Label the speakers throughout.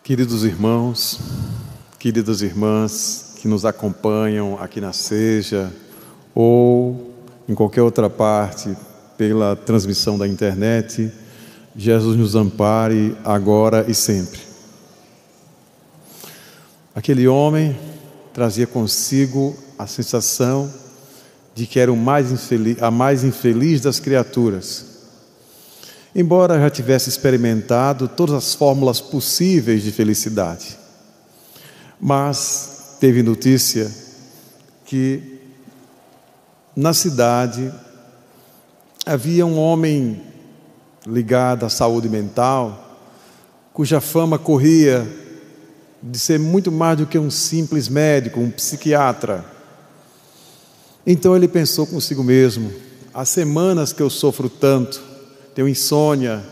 Speaker 1: Queridos irmãos, queridas irmãs que nos acompanham aqui na Seja ou em qualquer outra parte pela transmissão da internet, Jesus nos ampare agora e sempre. Aquele homem trazia consigo a sensação de que era a mais infeliz das criaturas. Embora já tivesse experimentado todas as fórmulas possíveis de felicidade, mas teve notícia que na cidade havia um homem ligado à saúde mental, cuja fama corria de ser muito mais do que um simples médico, um psiquiatra. Então ele pensou consigo mesmo: há semanas que eu sofro tanto, tenho insônia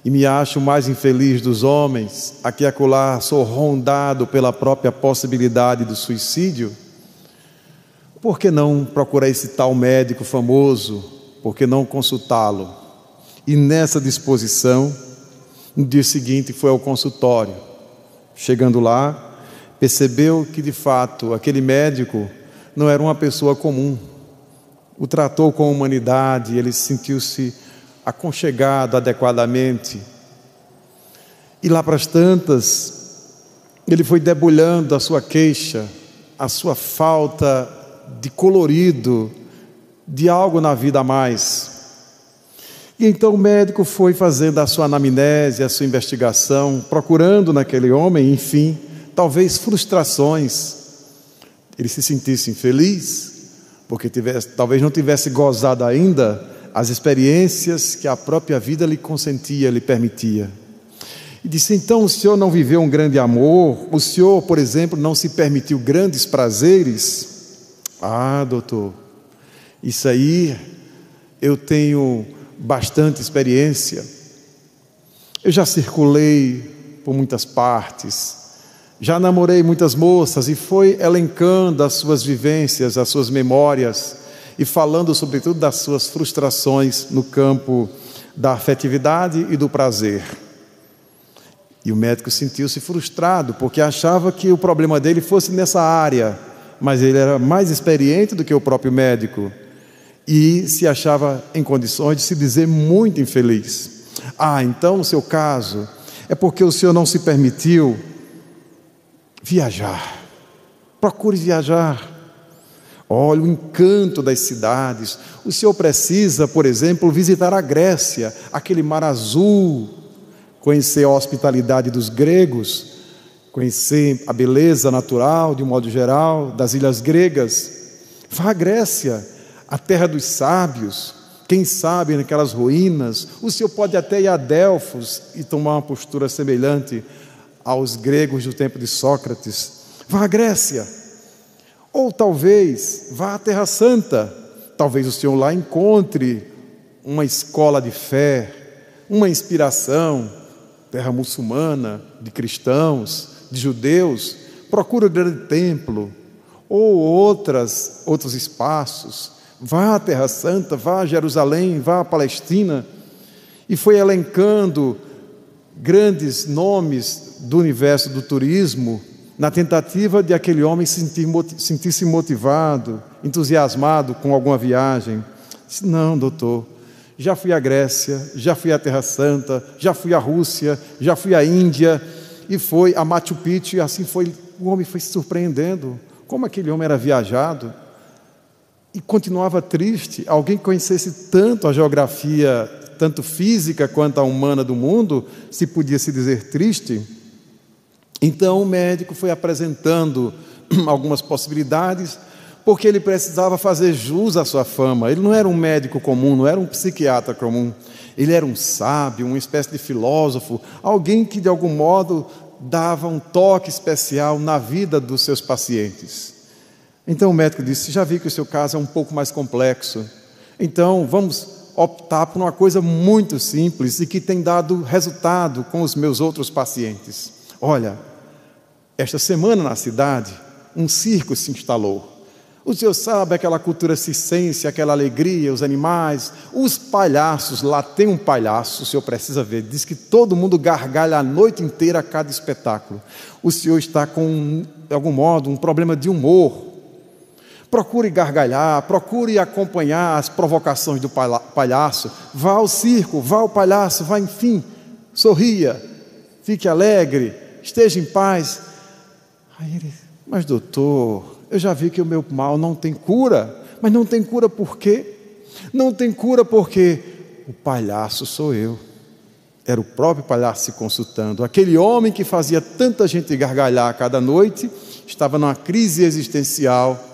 Speaker 1: e me acho o mais infeliz dos homens, aqui e acolá sou rondado pela própria possibilidade do suicídio. Por que não procurar esse tal médico famoso? Por que não consultá-lo? E nessa disposição, no dia seguinte foi ao consultório. Chegando lá, percebeu que de fato aquele médico não era uma pessoa comum. O tratou com humanidade, ele sentiu-se aconchegado adequadamente. E lá para as tantas, ele foi debulhando a sua queixa, a sua falta de colorido, de algo na vida a mais. E então o médico foi fazendo a sua anamnese, a sua investigação, procurando naquele homem, enfim, talvez frustrações. Ele se sentisse infeliz, porque talvez não tivesse gozado ainda as experiências que a própria vida lhe consentia, lhe permitia. E disse: então o senhor não viveu um grande amor? O senhor, por exemplo, não se permitiu grandes prazeres? Ah, doutor, isso aí eu tenho bastante experiência. Eu já circulei por muitas partes, já namorei muitas moças, e foi elencando as suas vivências, as suas memórias, e falando sobretudo das suas frustrações no campo da afetividade e do prazer. E o médico sentiu-se frustrado, porque achava que o problema dele fosse nessa área, mas ele era mais experiente do que o próprio médico, e se achava em condições de se dizer muito infeliz. Ah, então o seu caso é porque o senhor não se permitiu viajar. Procure viajar. Olha o encanto das cidades. O senhor precisa, por exemplo, visitar a Grécia, aquele mar azul, conhecer a hospitalidade dos gregos, conhecer a beleza natural, de um modo geral, das ilhas gregas. Vá à Grécia, a terra dos sábios. Quem sabe naquelas ruínas, o senhor pode até ir a Delfos e tomar uma postura semelhante aos gregos do tempo de Sócrates. Vá à Grécia. Ou talvez vá à Terra Santa. Talvez o senhor lá encontre uma escola de fé, uma inspiração, terra muçulmana, de cristãos, de judeus. Procure o grande templo, ou outros espaços. Vá à Terra Santa, vá a Jerusalém, vá à Palestina. E foi elencando grandes nomes do universo do turismo, na tentativa de aquele homem sentir-se motivado, entusiasmado com alguma viagem. Disse: não, doutor, já fui à Grécia, já fui à Terra Santa, já fui à Rússia, já fui à Índia, e foi a Machu Picchu, e assim foi. O homem foi se surpreendendo, como aquele homem era viajado, e continuava triste. Alguém que conhecesse tanto a geografia, tanto física quanto a humana do mundo, se podia se dizer triste. Então o médico foi apresentando algumas possibilidades, porque ele precisava fazer jus à sua fama. Ele não era um médico comum, não era um psiquiatra comum. Ele era um sábio, uma espécie de filósofo, alguém que de algum modo dava um toque especial na vida dos seus pacientes. Então o médico disse: já vi que o seu caso é um pouco mais complexo, então vamos optar por uma coisa muito simples e que tem dado resultado com os meus outros pacientes. Olha, esta semana na cidade, um circo se instalou. O senhor sabe aquela cultura circense, aquela alegria, os animais, os palhaços. Lá tem um palhaço, o senhor precisa ver. Diz que todo mundo gargalha a noite inteira a cada espetáculo. O senhor está com, de algum modo, um problema de humor. Procure gargalhar, procure acompanhar as provocações do palhaço. Vá ao circo, vá ao palhaço, vá, enfim, sorria, fique alegre, esteja em paz. Aí ele, mas doutor, eu já vi que o meu mal não tem cura. Mas não tem cura por quê? Não tem cura porque o palhaço sou eu. Era o próprio palhaço se consultando. Aquele homem que fazia tanta gente gargalhar cada noite, estava numa crise existencial,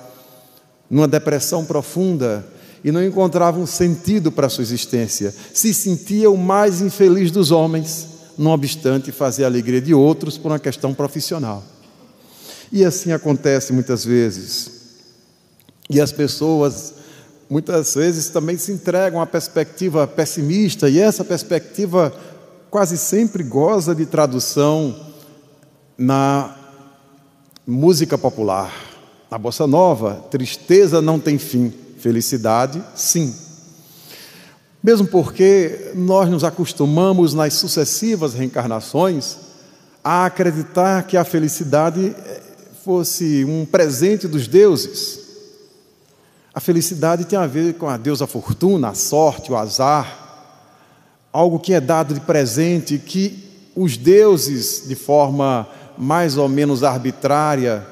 Speaker 1: numa depressão profunda, e não encontrava um sentido para a sua existência. Se sentia o mais infeliz dos homens, não obstante fazer a alegria de outros por uma questão profissional. E assim acontece muitas vezes. E as pessoas, muitas vezes, também se entregam a uma perspectiva pessimista, e essa perspectiva quase sempre goza de tradução na música popular. Na bossa nova, tristeza não tem fim, felicidade, sim. Mesmo porque nós nos acostumamos nas sucessivas reencarnações a acreditar que a felicidade fosse um presente dos deuses. A felicidade tem a ver com a deusa fortuna, a sorte, o azar, algo que é dado de presente, que os deuses, de forma mais ou menos arbitrária,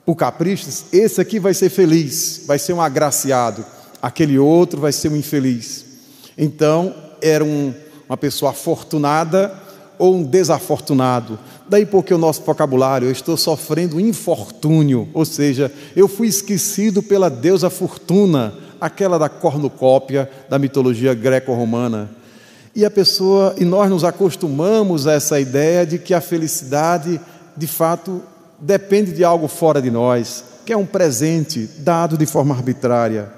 Speaker 1: por caprichos, esse aqui vai ser feliz, vai ser um agraciado, aquele outro vai ser um infeliz. Então, era uma pessoa afortunada ou um desafortunado. Daí porque o nosso vocabulário, eu estou sofrendo um infortúnio, ou seja, eu fui esquecido pela deusa Fortuna, aquela da cornucópia da mitologia greco-romana. E nós nos acostumamos a essa ideia de que a felicidade, de fato, depende de algo fora de nós, que é um presente dado de forma arbitrária.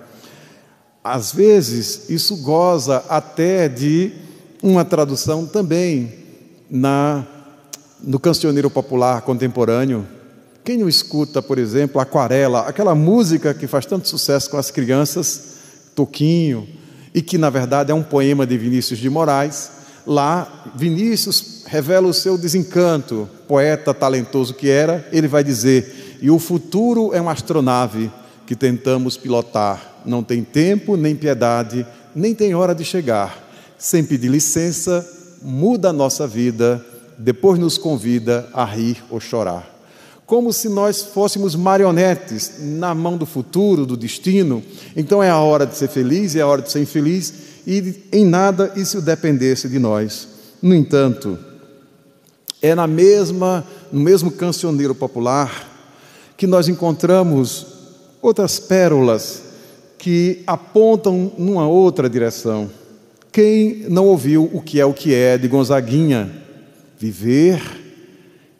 Speaker 1: Às vezes, isso goza até de uma tradução também no cancioneiro popular contemporâneo. Quem não escuta, por exemplo, Aquarela, aquela música que faz tanto sucesso com as crianças, Toquinho, e que na verdade é um poema de Vinícius de Moraes. Lá, Vinícius revela o seu desencanto, poeta talentoso que era, ele vai dizer: e o futuro é uma astronave que tentamos pilotar, não tem tempo, nem piedade, nem tem hora de chegar, sem pedir licença, muda a nossa vida, depois nos convida a rir ou chorar. Como se nós fôssemos marionetes na mão do futuro, do destino. Então é a hora de ser feliz, é a hora de ser infeliz, e em nada isso dependesse de nós. No entanto, é no mesmo cancioneiro popular que nós encontramos outras pérolas que apontam numa outra direção. Quem não ouviu O que é de Gonzaguinha? Viver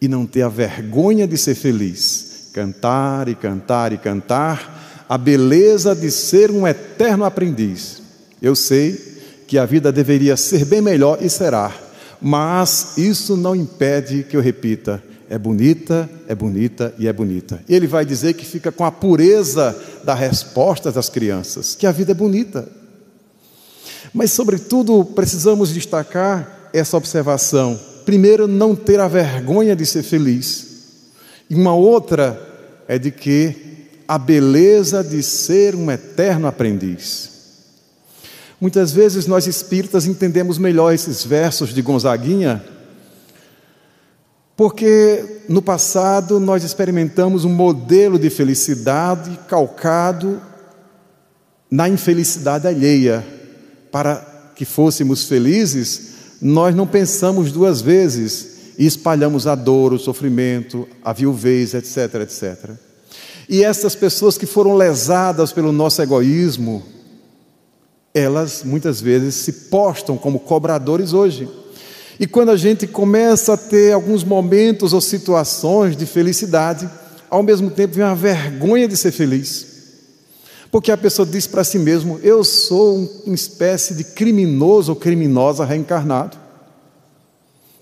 Speaker 1: e não ter a vergonha de ser feliz, cantar e cantar e cantar a beleza de ser um eterno aprendiz. Eu sei que a vida deveria ser bem melhor e será, mas isso não impede que eu repita: é bonita, é bonita e é bonita. E ele vai dizer que fica com a pureza da resposta das crianças, que a vida é bonita. Mas, sobretudo, precisamos destacar essa observação. Primeiro, não ter a vergonha de ser feliz. E uma outra é de que a beleza de ser um eterno aprendiz. Muitas vezes nós espíritas entendemos melhor esses versos de Gonzaguinha, porque no passado nós experimentamos um modelo de felicidade calcado na infelicidade alheia. Para que fôssemos felizes, nós não pensamos duas vezes e espalhamos a dor, o sofrimento, a viuvez, etc, etc. E essas pessoas que foram lesadas pelo nosso egoísmo, elas muitas vezes se postam como cobradores hoje. E quando a gente começa a ter alguns momentos ou situações de felicidade, ao mesmo tempo vem a vergonha de ser feliz. Porque a pessoa diz para si mesmo: eu sou uma espécie de criminoso ou criminosa reencarnado.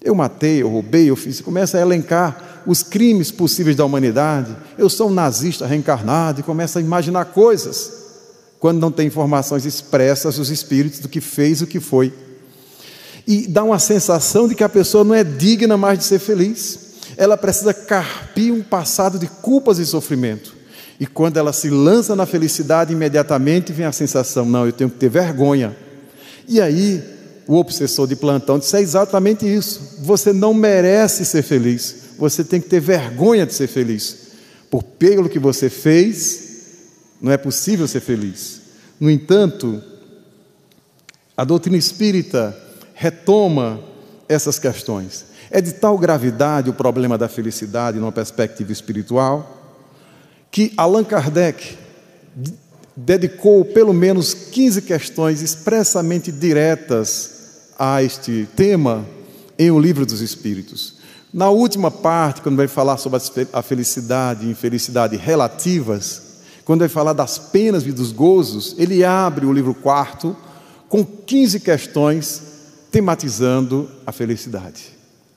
Speaker 1: Eu matei, eu roubei, eu fiz. Começa a elencar os crimes possíveis da humanidade. Eu sou um nazista reencarnado, e começa a imaginar coisas, quando não tem informações expressas dos espíritos do que fez, o que foi. E dá uma sensação de que a pessoa não é digna mais de ser feliz. Ela precisa carpir um passado de culpas e sofrimento. E quando ela se lança na felicidade, imediatamente vem a sensação: não, eu tenho que ter vergonha. E aí, o obsessor de plantão disse: é exatamente isso. Você não merece ser feliz. Você tem que ter vergonha de ser feliz. Pelo que você fez, não é possível ser feliz. No entanto, a doutrina espírita retoma essas questões. É de tal gravidade o problema da felicidade numa perspectiva espiritual, que Allan Kardec dedicou pelo menos 15 questões expressamente diretas a este tema em O Livro dos Espíritos. Na última parte, quando vai falar sobre a felicidade e infelicidade relativas, quando vai falar das penas e dos gozos, ele abre o livro 4 com 15 questões tematizando a felicidade,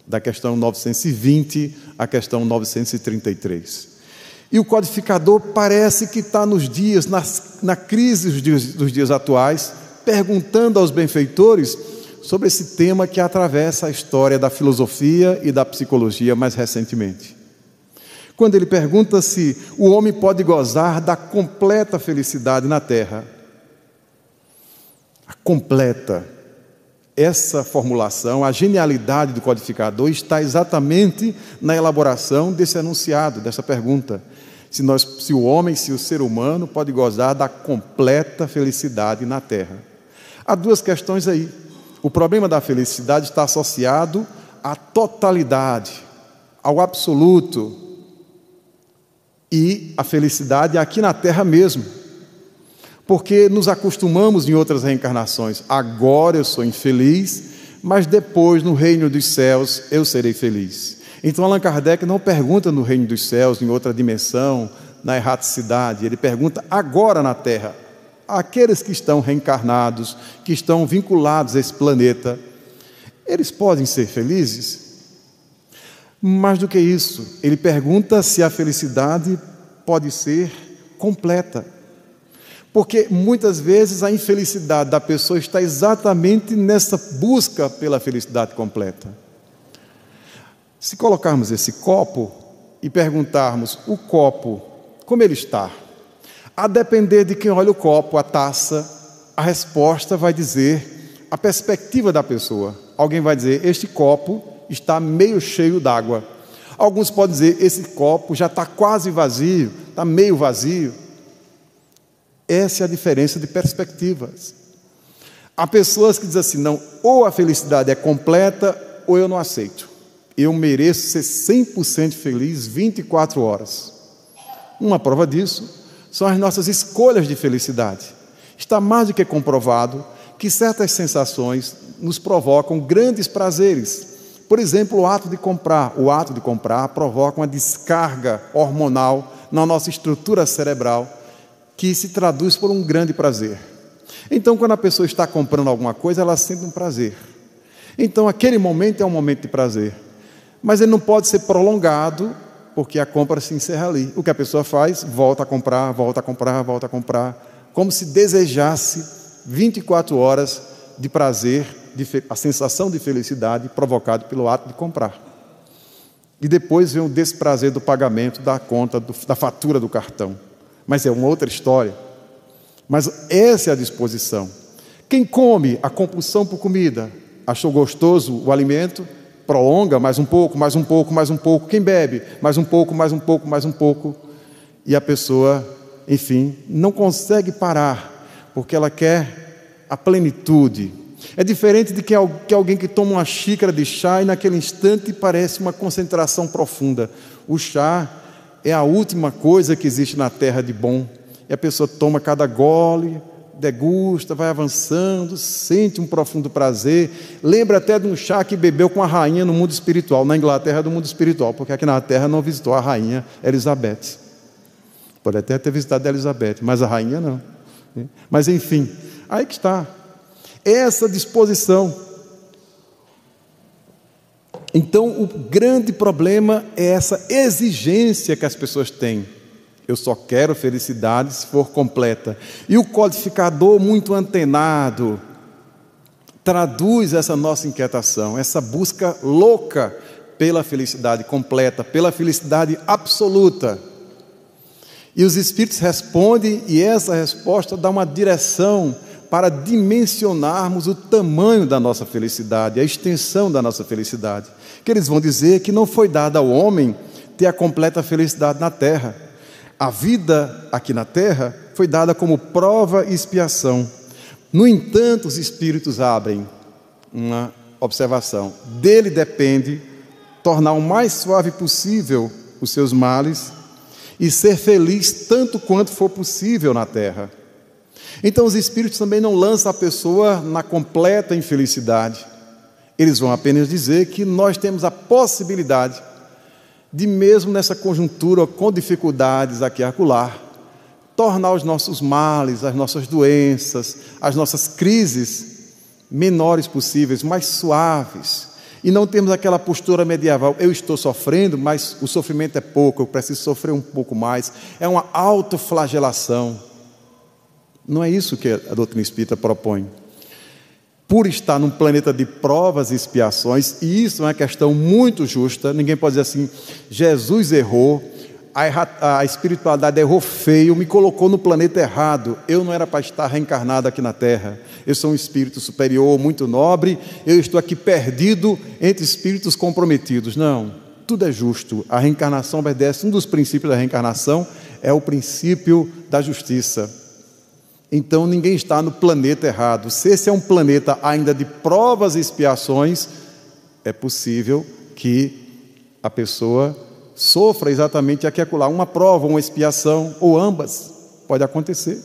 Speaker 1: da questão 920 à questão 933. E o codificador parece que está nos dias, na crise dos dias atuais, perguntando aos benfeitores sobre esse tema que atravessa a história da filosofia e da psicologia mais recentemente. Quando ele pergunta se o homem pode gozar da completa felicidade na Terra. A completa. Essa formulação, a genialidade do codificador está exatamente na elaboração desse enunciado, dessa pergunta. Se o ser humano pode gozar da completa felicidade na Terra. Há duas questões aí. O problema da felicidade está associado à totalidade, ao absoluto, e a felicidade aqui na Terra mesmo. Porque nos acostumamos em outras reencarnações. Agora eu sou infeliz, mas depois no reino dos céus eu serei feliz. Então Allan Kardec não pergunta no reino dos céus, em outra dimensão, na erraticidade. Ele pergunta agora na Terra. Aqueles que estão reencarnados, que estão vinculados a esse planeta, eles podem ser felizes? Mais do que isso, ele pergunta se a felicidade pode ser completa. Porque muitas vezes a infelicidade da pessoa está exatamente nessa busca pela felicidade completa. Se colocarmos esse copo e perguntarmos o copo, como ele está? A depender de quem olha o copo, a taça, a resposta vai dizer a perspectiva da pessoa. Alguém vai dizer: este copo está meio cheio d'água. Alguns podem dizer: esse copo já está quase vazio, está meio vazio. Essa é a diferença de perspectivas. Há pessoas que dizem assim: não, ou a felicidade é completa ou eu não aceito. Eu mereço ser 100% feliz 24 horas. Uma prova disso são as nossas escolhas de felicidade. Está mais do que comprovado que certas sensações nos provocam grandes prazeres. Por exemplo, o ato de comprar. O ato de comprar provoca uma descarga hormonal na nossa estrutura cerebral que se traduz por um grande prazer. Então, quando a pessoa está comprando alguma coisa, ela sente um prazer. Então, aquele momento é um momento de prazer. Mas ele não pode ser prolongado, porque a compra se encerra ali. O que a pessoa faz? Volta a comprar, volta a comprar, volta a comprar, como se desejasse 24 horas de prazer, a sensação de felicidade provocada pelo ato de comprar. E depois vem o desprazer do pagamento da conta, da fatura do cartão. Mas é uma outra história. Mas essa é a disposição. Quem come a compulsão por comida, achou gostoso o alimento, prolonga mais um pouco, mais um pouco, mais um pouco. Quem bebe, mais um pouco, mais um pouco, mais um pouco. E a pessoa, enfim, não consegue parar, porque ela quer a plenitude. É diferente de que alguém que toma uma xícara de chá e naquele instante parece uma concentração profunda. O chá é a última coisa que existe na terra de bom. E a pessoa toma cada gole, degusta, vai avançando, sente um profundo prazer. Lembra até de um chá que bebeu com a rainha no mundo espiritual, na Inglaterra do mundo espiritual, porque aqui na terra não visitou a rainha Elizabeth. Pode até ter visitado a Elizabeth, mas a rainha não. Mas enfim, aí que está. Essa disposição Então, o grande problema é essa exigência que as pessoas têm. Eu só quero felicidade se for completa. E o codificador muito antenado traduz essa nossa inquietação, essa busca louca pela felicidade completa, pela felicidade absoluta. E os Espíritos respondem, e essa resposta dá uma direção para dimensionarmos o tamanho da nossa felicidade, a extensão da nossa felicidade. Que eles vão dizer que não foi dado ao homem ter a completa felicidade na terra. A vida aqui na terra foi dada como prova e expiação. No entanto, os Espíritos abrem uma observação. Dele depende tornar o mais suave possível os seus males e ser feliz tanto quanto for possível na terra. Então os Espíritos também não lançam a pessoa na completa infelicidade. Eles vão apenas dizer que nós temos a possibilidade de, mesmo nessa conjuntura com dificuldades aqui e acolá, tornar os nossos males, as nossas doenças, as nossas crises menores possíveis, mais suaves. E não temos aquela postura medieval, eu estou sofrendo, mas o sofrimento é pouco, eu preciso sofrer um pouco mais. É uma autoflagelação. Não é isso que a doutrina espírita propõe. Por estar num planeta de provas e expiações, e isso é uma questão muito justa, ninguém pode dizer assim, Jesus errou, a espiritualidade errou feio, me colocou no planeta errado, eu não era para estar reencarnado aqui na Terra, eu sou um espírito superior, muito nobre, eu estou aqui perdido entre espíritos comprometidos. Não, tudo é justo, a reencarnação obedece, um dos princípios da reencarnação é o princípio da justiça. Então ninguém está no planeta errado. Se esse é um planeta ainda de provas e expiações, é possível que a pessoa sofra exatamente aqui e acolá, uma prova, uma expiação, ou ambas, pode acontecer.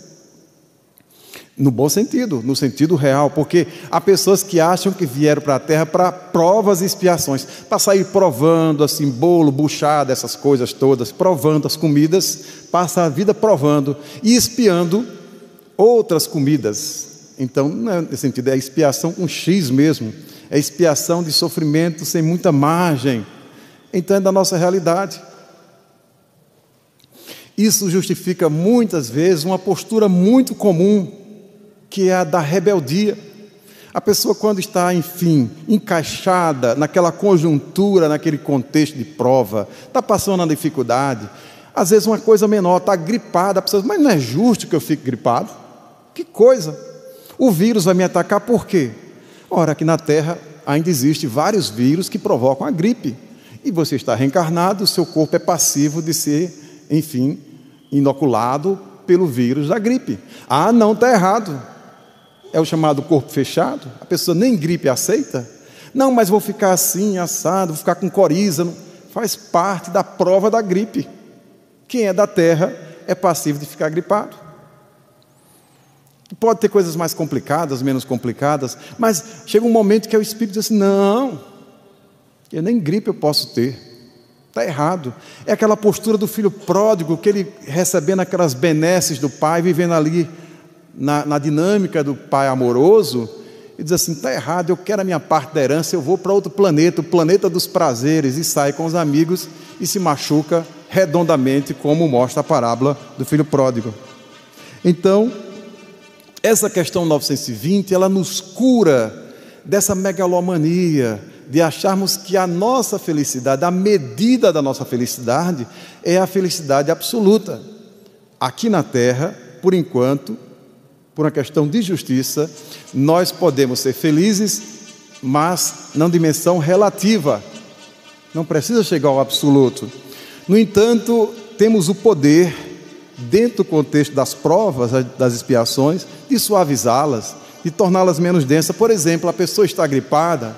Speaker 1: No bom sentido, no sentido real, porque há pessoas que acham que vieram para a Terra para provas e expiações, para sair provando assim, bolo, buchada, essas coisas todas, provando as comidas, passa a vida provando e expiando outras comidas. Então, não é nesse sentido, é expiação com X mesmo, é expiação de sofrimento sem muita margem. Então é da nossa realidade. Isso justifica muitas vezes uma postura muito comum, que é a da rebeldia. A pessoa, quando está, enfim, encaixada naquela conjuntura, naquele contexto de prova, está passando uma dificuldade, às vezes uma coisa menor, está gripada, a pessoa diz, mas não é justo que eu fique gripado? Que coisa! O vírus vai me atacar por quê? Ora, aqui na Terra ainda existem vários vírus que provocam a gripe. E você está reencarnado, o seu corpo é passivo de ser, enfim, inoculado pelo vírus da gripe. Ah, não, está errado. É o chamado corpo fechado. A pessoa nem gripe aceita. Não, mas vou ficar assim, assado, vou ficar com coriza. Faz parte da prova da gripe. Quem é da Terra é passivo de ficar gripado. Pode ter coisas mais complicadas, menos complicadas, mas chega um momento que o Espírito diz assim, não, eu nem gripe eu posso ter, está errado. É aquela postura do filho pródigo, que ele recebendo aquelas benesses do pai, vivendo ali na dinâmica do pai amoroso, e diz assim, está errado, eu quero a minha parte da herança, eu vou para outro planeta, o planeta dos prazeres, e sai com os amigos e se machuca redondamente, como mostra a parábola do filho pródigo. Então, essa questão 920, ela nos cura dessa megalomania, de acharmos que a nossa felicidade, a medida da nossa felicidade, é a felicidade absoluta. Aqui na Terra, por enquanto, por uma questão de justiça, nós podemos ser felizes, mas na dimensão relativa. Não precisa chegar ao absoluto. No entanto, temos o poder, dentro do contexto das provas, das expiações, de suavizá-las, de torná-las menos densas. Por exemplo, a pessoa está gripada,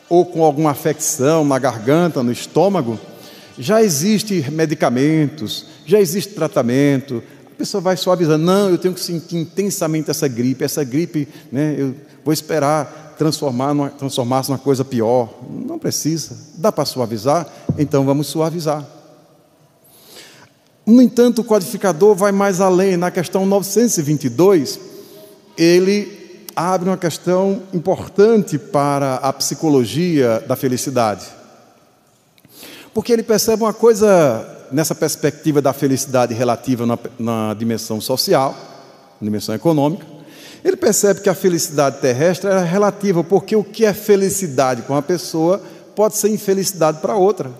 Speaker 1: ou com alguma afecção na garganta, no estômago, já existem medicamentos, já existe tratamento, a pessoa vai suavizando, não, eu tenho que sentir intensamente essa gripe, né, eu vou esperar transformar-se numa coisa pior. Não precisa, dá para suavizar, então vamos suavizar. No entanto, o codificador vai mais além. Na questão 922, ele abre uma questão importante para a psicologia da felicidade. Porque ele percebe uma coisa nessa perspectiva da felicidade relativa na dimensão social, na dimensão econômica. Ele percebe que a felicidade terrestre é relativa, porque o que é felicidade para uma pessoa pode ser infelicidade para outra.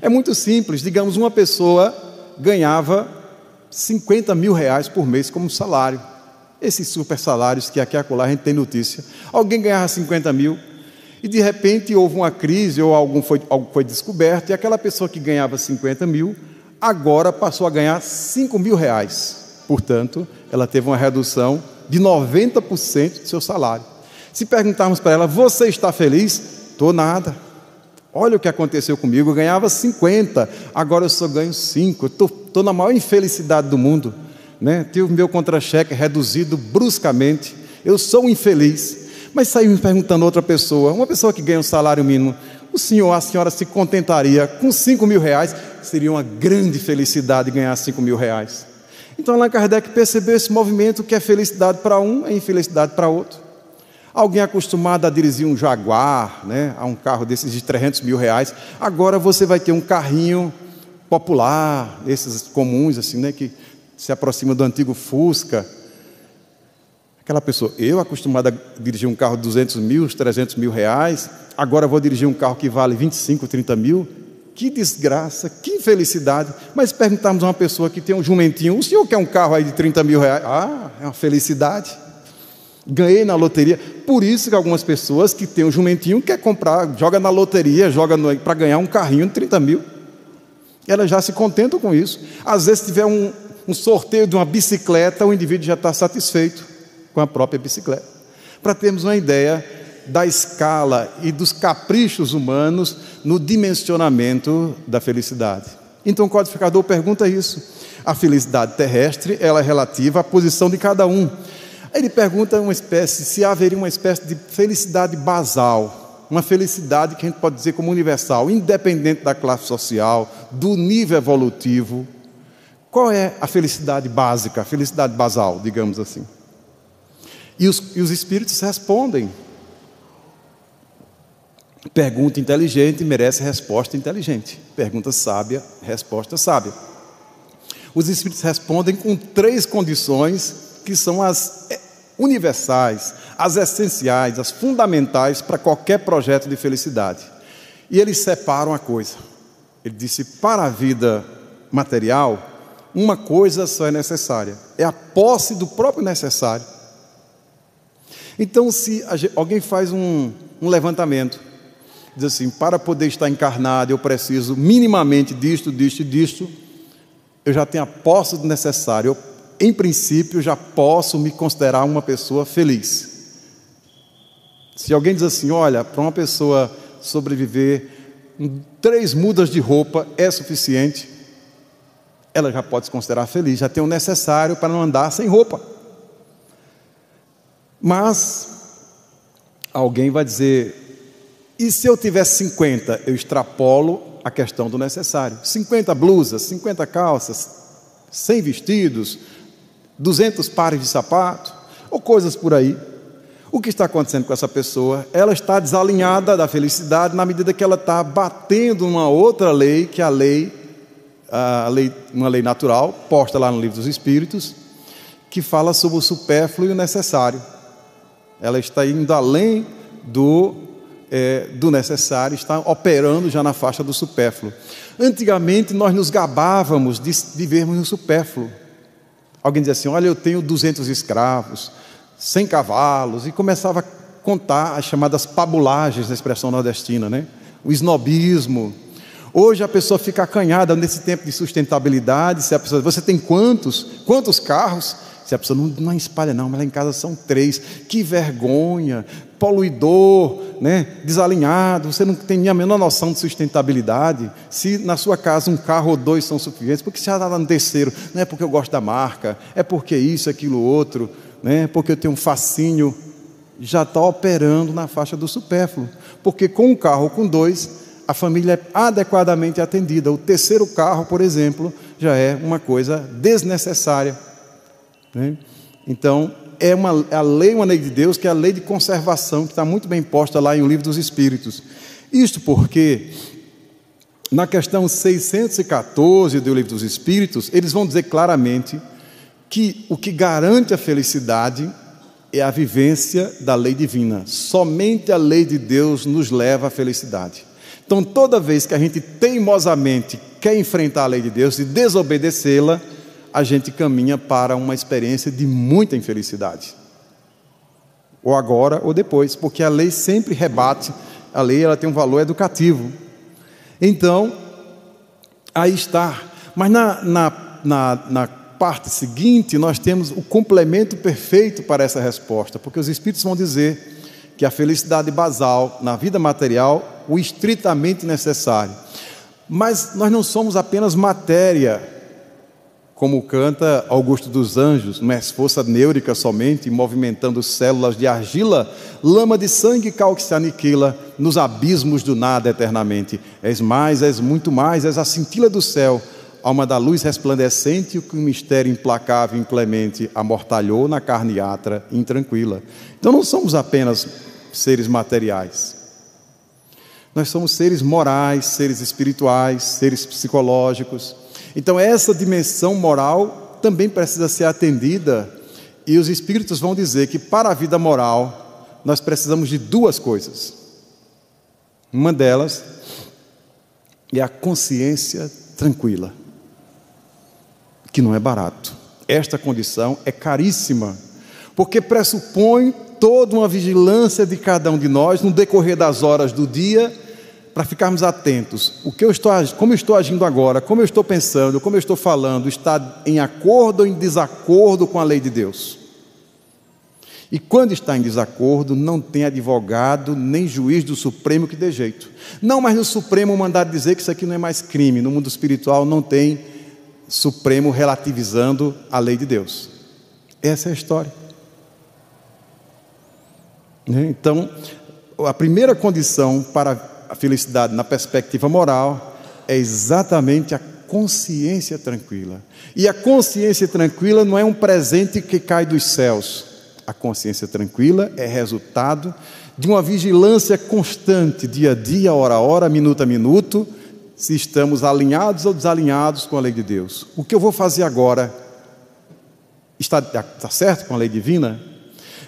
Speaker 1: É muito simples. Digamos, uma pessoa ganhava 50 mil reais por mês como salário. Esses super salários que aqui e acolá a gente tem notícia. Alguém ganhava 50 mil e de repente houve uma crise ou algo foi descoberto, e aquela pessoa que ganhava 50 mil agora passou a ganhar 5 mil reais. Portanto, ela teve uma redução de 90% do seu salário. Se perguntarmos para ela: você está feliz? Estou nada. Olha o que aconteceu comigo, eu ganhava 50, agora eu só ganho 5, estou na maior infelicidade do mundo, né? Tive o meu contra-cheque reduzido bruscamente, eu sou um infeliz. Mas saímos perguntando a outra pessoa, uma pessoa que ganha um salário mínimo: o senhor, a senhora se contentaria com 5 mil reais? Seria uma grande felicidade ganhar 5 mil reais. Então Allan Kardec percebeu esse movimento, que é felicidade para um, é infelicidade para outro. Alguém acostumado a dirigir um Jaguar, né, a um carro desses de 300 mil reais, agora você vai ter um carrinho popular, esses comuns, assim, né, que se aproxima do antigo Fusca. Aquela pessoa: eu acostumado a dirigir um carro de 200 mil, 300 mil reais, agora vou dirigir um carro que vale 25, 30 mil. Que desgraça, que infelicidade. Mas se perguntarmos a uma pessoa que tem um jumentinho: o senhor quer um carro aí de 30 mil reais? Ah, é uma felicidade. Ganhei na loteria. Por isso que algumas pessoas que têm um jumentinho quer comprar, joga na loteria, para ganhar um carrinho de 30 mil. Elas já se contentam com isso. Às vezes, se tiver um sorteio de uma bicicleta, o indivíduo já está satisfeito com a própria bicicleta. Para termos uma ideia da escala e dos caprichos humanos no dimensionamento da felicidade. Então o codificador pergunta isso. A felicidade terrestre, ela é relativa à posição de cada um. Ele pergunta se haveria uma espécie de felicidade basal, uma felicidade que a gente pode dizer como universal, independente da classe social, do nível evolutivo. Qual é a felicidade básica, a felicidade basal, digamos assim? E os espíritos respondem. Pergunta inteligente merece resposta inteligente. Pergunta sábia, resposta sábia. Os espíritos respondem com 3 condições que são as universais, as essenciais, as fundamentais para qualquer projeto de felicidade. E eles separam a coisa. Ele disse: para a vida material, uma coisa só é necessária, é a posse do próprio necessário. Então, se alguém faz um levantamento, diz assim: para poder estar encarnado, eu preciso minimamente disto, disto e disto, eu já tenho a posse do necessário, eu, em princípio, já posso me considerar uma pessoa feliz. Se alguém diz assim: olha, para uma pessoa sobreviver, 3 mudas de roupa é suficiente, ela já pode se considerar feliz, já tem o necessário para não andar sem roupa. Mas alguém vai dizer: e se eu tivesse 50? Eu extrapolo a questão do necessário. 50 blusas, 50 calças, 100 vestidos, 200 pares de sapato, ou coisas por aí. O que está acontecendo com essa pessoa? Ela está desalinhada da felicidade na medida que ela está batendo uma outra lei, que é uma lei natural, posta lá no Livro dos Espíritos, que fala sobre o supérfluo e o necessário. Ela está indo além do necessário, está operando já na faixa do supérfluo. Antigamente nós nos gabávamos de vivermos no supérfluo. Alguém dizia assim: olha, eu tenho 200 escravos, 100 cavalos, e começava a contar as chamadas pabulagens da expressão nordestina, né? O esnobismo. Hoje a pessoa fica acanhada nesse tempo de sustentabilidade. Se a pessoa: você tem quantos carros? Se a pessoa não espalha, não, mas lá em casa são 3, que vergonha, poluidor, né? Desalinhado, você não tem nem a menor noção de sustentabilidade. Se na sua casa um carro ou 2 são suficientes, porque você já está no terceiro? Não é porque eu gosto da marca, é porque isso, aquilo, outro, né? Porque eu tenho um fascínio. Já está operando na faixa do supérfluo, porque com um carro ou com 2, a família é adequadamente atendida. O terceiro carro, por exemplo, já é uma coisa desnecessária. Então, a lei, uma lei de Deus, que é a lei de conservação, que está muito bem posta lá em O Livro dos Espíritos. Isto porque, na questão 614 do Livro dos Espíritos, eles vão dizer claramente que o que garante a felicidade é a vivência da lei divina. Somente a lei de Deus nos leva à felicidade. Então, toda vez que a gente teimosamente quer enfrentar a lei de Deus e desobedecê-la, a gente caminha para uma experiência de muita infelicidade. Ou agora ou depois, porque a lei sempre rebate, a lei ela tem um valor educativo. Então, aí está. Mas na parte seguinte, nós temos o complemento perfeito para essa resposta, porque os Espíritos vão dizer que a felicidade basal na vida material, o estritamente necessário. Mas nós não somos apenas matéria, como canta Augusto dos Anjos, não é força nêurica somente, movimentando células de argila, lama de sangue cal que se aniquila nos abismos do nada eternamente. És mais, és muito mais, és a cintila do céu, alma da luz resplandecente, o que o mistério implacável e inclemente amortalhou na carne atra e intranquila. Então não somos apenas seres materiais. Nós somos seres morais, seres espirituais, seres psicológicos. Então essa dimensão moral também precisa ser atendida, e os Espíritos vão dizer que para a vida moral nós precisamos de duas coisas. Uma delas é a consciência tranquila, que não é barato. Esta condição é caríssima, porque pressupõe toda uma vigilância de cada um de nós no decorrer das horas do dia, para ficarmos atentos. Como eu estou agindo agora, como eu estou pensando, como eu estou falando, está em acordo ou em desacordo com a lei de Deus? E quando está em desacordo, não tem advogado nem juiz do Supremo que dê jeito. Não, mas no Supremo mandaram dizer que isso aqui não é mais crime. No mundo espiritual não tem Supremo relativizando a lei de Deus. Essa é a história. Então, a primeira condição para a felicidade na perspectiva moral é exatamente a consciência tranquila. E a consciência tranquila não é um presente que cai dos céus. A consciência tranquila é resultado de uma vigilância constante, dia a dia, hora a hora, minuto a minuto, se estamos alinhados ou desalinhados com a lei de Deus. O que eu vou fazer agora está certo com a lei divina?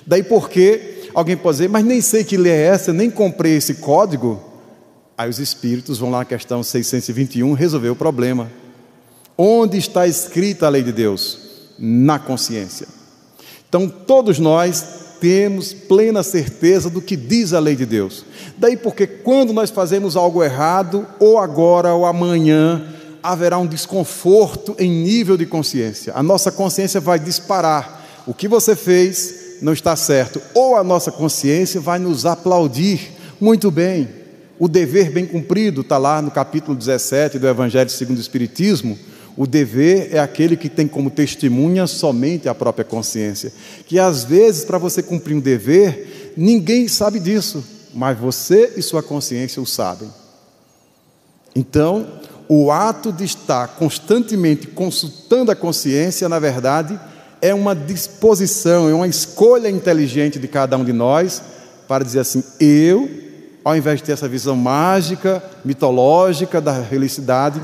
Speaker 1: Daí porque alguém pode dizer, mas nem sei que lei é essa, nem comprei esse código. Aí os Espíritos vão lá na questão 621 resolver o problema. Onde está escrita a lei de Deus? Na consciência. Então todos nós temos plena certeza do que diz a lei de Deus. Daí porque quando nós fazemos algo errado, ou agora ou amanhã, haverá um desconforto em nível de consciência. A nossa consciência vai disparar. O que você fez não está certo. Ou a nossa consciência vai nos aplaudir. Muito bem. O dever bem cumprido, está lá no capítulo 17 do Evangelho segundo o Espiritismo. O dever é aquele que tem como testemunha somente a própria consciência. Que às vezes, para você cumprir um dever, ninguém sabe disso, mas você e sua consciência o sabem. Então, o ato de estar constantemente consultando a consciência, na verdade, é uma disposição, é uma escolha inteligente de cada um de nós, para dizer assim, ao invés de ter essa visão mágica, mitológica da felicidade,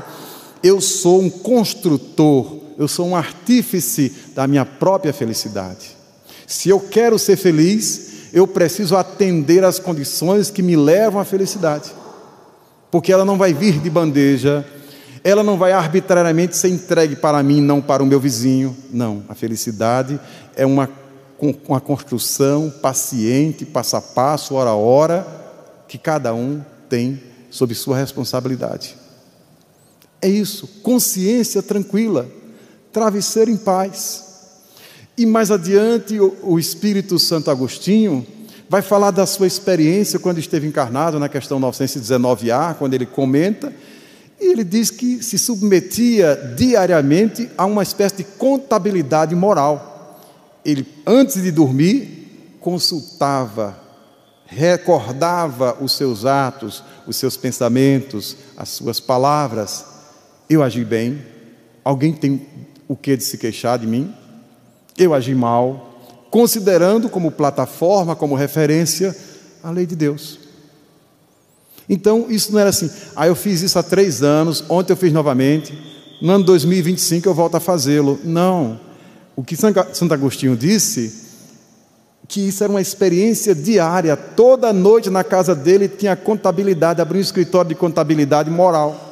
Speaker 1: eu sou um construtor, eu sou um artífice da minha própria felicidade. Se eu quero ser feliz, eu preciso atender às condições que me levam à felicidade. Porque ela não vai vir de bandeja, ela não vai arbitrariamente ser entregue para mim, não para o meu vizinho. Não, a felicidade é uma construção paciente, passo a passo, hora a hora, que cada um tem sob sua responsabilidade. É isso, consciência tranquila, travesseiro em paz. E mais adiante o Espírito Santo Agostinho vai falar da sua experiência quando esteve encarnado, na questão 919A, quando ele comenta, e ele diz que se submetia diariamente a uma espécie de contabilidade moral. Ele, antes de dormir, consultava, recordava os seus atos, os seus pensamentos, as suas palavras. Eu agi bem? Alguém tem o que de se queixar de mim? Eu agi mal? considerando como plataforma, como referência, a lei de Deus. Então, isso não era assim, eu fiz isso há 3 anos, ontem eu fiz novamente, no ano 2025 eu volto a fazê-lo. Não. O que Santo Agostinho disse, que isso era uma experiência diária, toda noite na casa dele tinha contabilidade, abriu um escritório de contabilidade moral.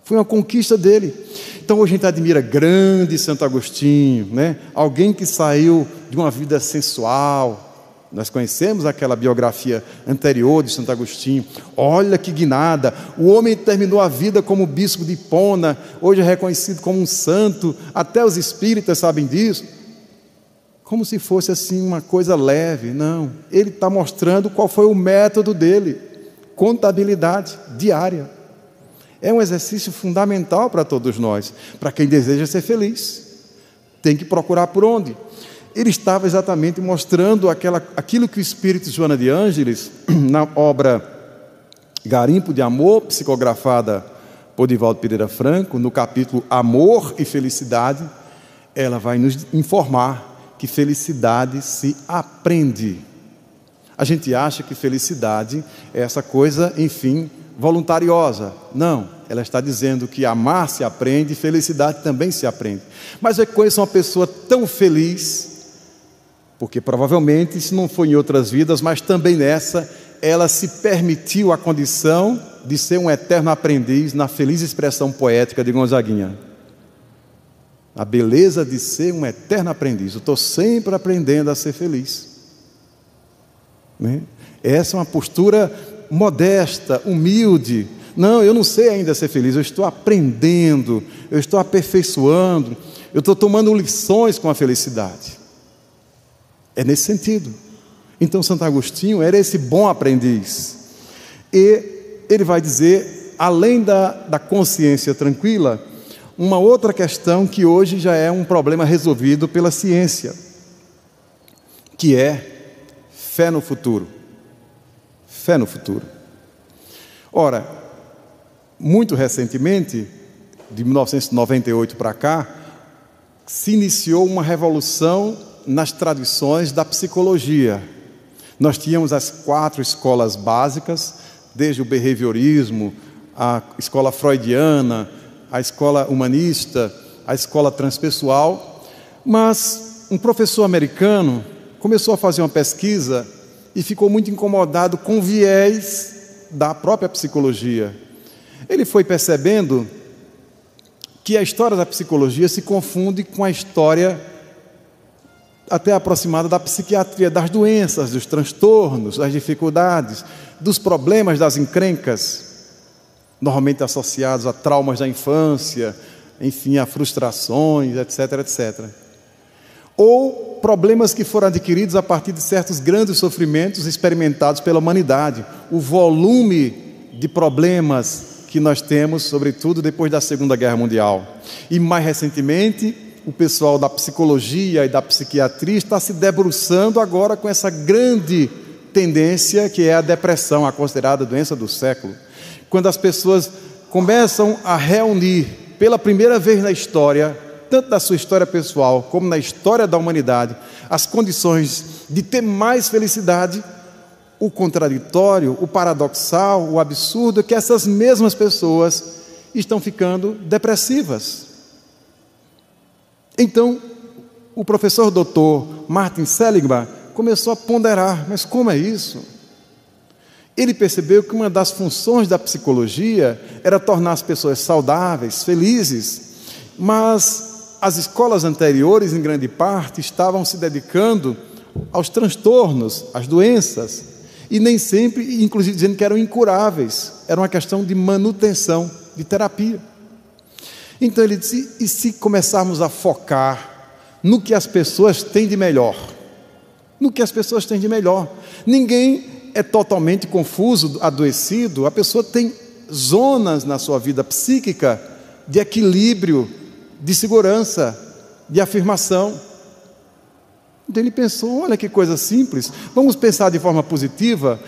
Speaker 1: Foi uma conquista dele. Então hoje a gente admira grande Santo Agostinho, né? Alguém que saiu de uma vida sensual. Nós conhecemos aquela biografia anterior de Santo Agostinho. Olha que guinada, o homem terminou a vida como bispo de Hipona, hoje é reconhecido como um santo, até os espíritas sabem disso. Como se fosse assim uma coisa leve. Não, ele está mostrando qual foi o método dele. Contabilidade diária. É um exercício fundamental para todos nós, para quem deseja ser feliz. Tem que procurar por onde? Ele estava exatamente mostrando aquilo que o espírito Joana de Ângeles, na obra Garimpo de Amor, psicografada por Divaldo Pereira Franco, no capítulo Amor e Felicidade, ela vai nos informar que felicidade se aprende. A gente acha que felicidade é essa coisa, enfim, voluntariosa. Não, ela está dizendo que amar se aprende e felicidade também se aprende. Mas eu conheço uma pessoa tão feliz, porque provavelmente, se não foi em outras vidas, mas também nessa, ela se permitiu a condição de ser um eterno aprendiz, na feliz expressão poética de Gonzaguinha. A beleza de ser um eterno aprendiz. Eu estou sempre aprendendo a ser feliz. Né? Essa é uma postura modesta, humilde. Não, eu não sei ainda ser feliz, eu estou aprendendo, eu estou aperfeiçoando, eu estou tomando lições com a felicidade. É nesse sentido. Então Santo Agostinho era esse bom aprendiz. E ele vai dizer, além da consciência tranquila, uma outra questão que hoje já é um problema resolvido pela ciência, que é fé no futuro. Fé no futuro. Ora, muito recentemente, de 1998 para cá, se iniciou uma revolução nas tradições da psicologia. Nós tínhamos as 4 escolas básicas, desde o behaviorismo, a escola freudiana, a escola humanista, a escola transpessoal, mas um professor americano começou a fazer uma pesquisa e ficou muito incomodado com o viés da própria psicologia. Ele foi percebendo que a história da psicologia se confunde com a história até aproximada da psiquiatria, das doenças, dos transtornos, das dificuldades, dos problemas, das encrencas, normalmente associados a traumas da infância, enfim, a frustrações, etc, etc. Ou problemas que foram adquiridos a partir de certos grandes sofrimentos experimentados pela humanidade. O volume de problemas que nós temos, sobretudo depois da Segunda Guerra Mundial. E mais recentemente, o pessoal da psicologia e da psiquiatria está se debruçando agora com essa grande tendência que é a depressão, a considerada doença do século. Quando as pessoas começam a reunir pela primeira vez na história, tanto da sua história pessoal como na história da humanidade, as condições de ter mais felicidade, o contraditório, o paradoxal, o absurdo é que essas mesmas pessoas estão ficando depressivas. Então, o professor doutor Martin Seligman começou a ponderar, mas como é isso? Ele percebeu que uma das funções da psicologia era tornar as pessoas saudáveis, felizes, mas as escolas anteriores, em grande parte, estavam se dedicando aos transtornos, às doenças, e nem sempre, inclusive dizendo que eram incuráveis, era uma questão de manutenção, de terapia. Então ele disse, e se começarmos a focar no que as pessoas têm de melhor? No que as pessoas têm de melhor. Ninguém é totalmente confuso, adoecido, a pessoa tem zonas na sua vida psíquica de equilíbrio, de segurança, de afirmação. Então ele pensou, olha que coisa simples, vamos pensar de forma positiva,